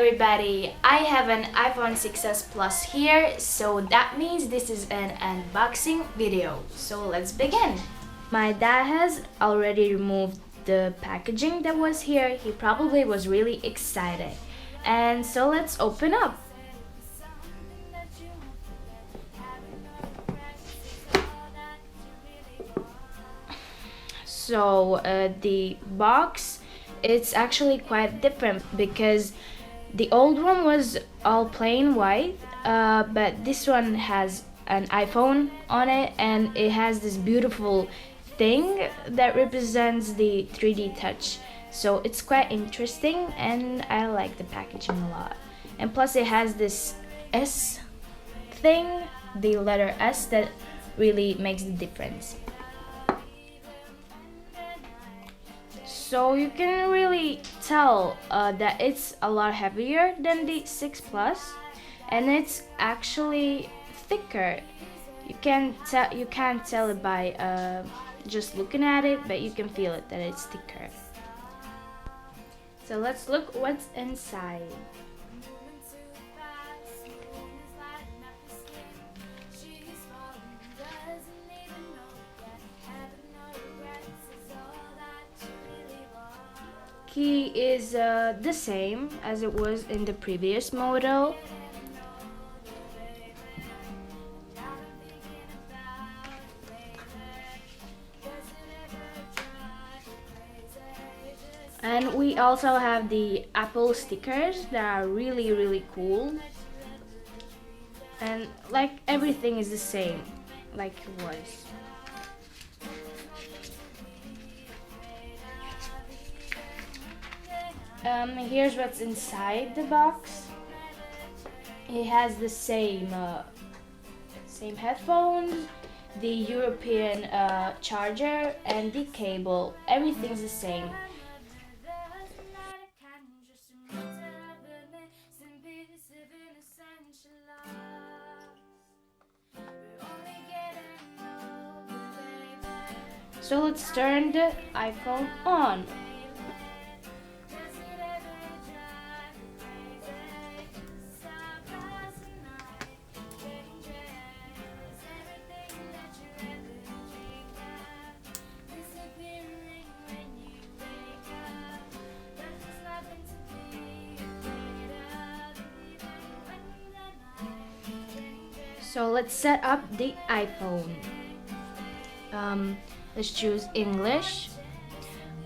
everybody, I have an iPhone 6s Plus here, so that means this is an unboxing video. So let's begin. My dad has already removed the packaging that was here. He probably was really excited. And so let's open up. So the box, it's actually quite different because the old one was all plain white, but this one has an iPhone on it, and it has this beautiful thing that represents the 3D touch. So it's quite interesting, and I like the packaging a lot. And plus it has this S thing, the letter S, that really makes the difference. So you can really tell that it's a lot heavier than the 6 Plus, and it's actually thicker. You can't tell it by just looking at it, but you can feel it that it's thicker. So let's look what's inside. Key is the same as it was in the previous model. And we also have the Apple stickers that are really cool. And like everything is the same like it was. Here's what's inside the box. It has the same headphones, the European charger, and the cable. Everything's the same. So let's turn the iPhone on. So let's set up the iPhone. Let's choose English.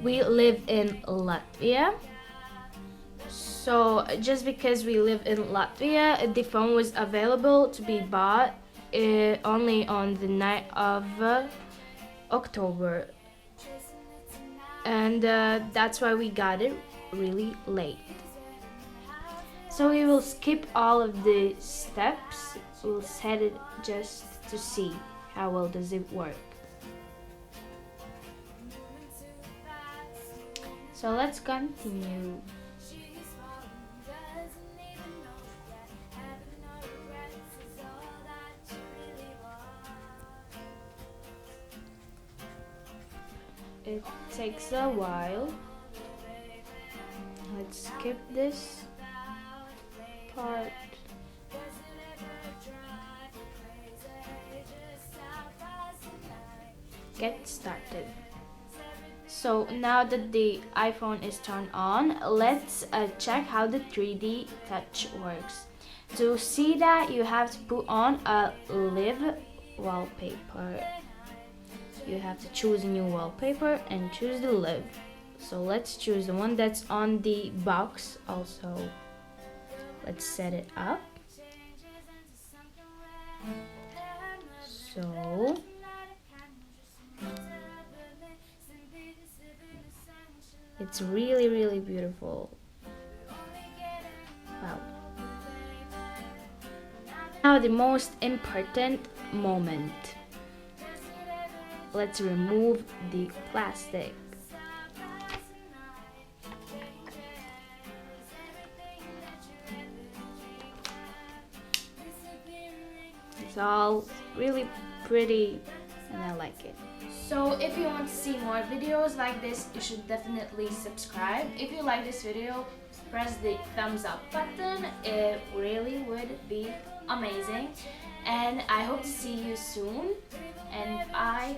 We live in Latvia. So just because we live in Latvia, the phone was available to be bought only on the night of October. And that's why we got it really late. So we will skip all of the steps. We'll set it just to see how well does it work. So let's continue. It takes a while. Let's skip this part. Get started. So now that the iPhone is turned on, let's check how the 3D touch works. To see that, you have to put on a live wallpaper. You have to choose a new wallpaper and choose the live. So let's choose the one that's on the box also. Let's set it up. So it's really beautiful. Wow. Now the most important moment. Let's remove the plastic. It's all really pretty and I like it. So if you want to see more videos like this, you should definitely subscribe. If you like this video, press the thumbs up button. It really would be amazing. And I hope to see you soon. And bye.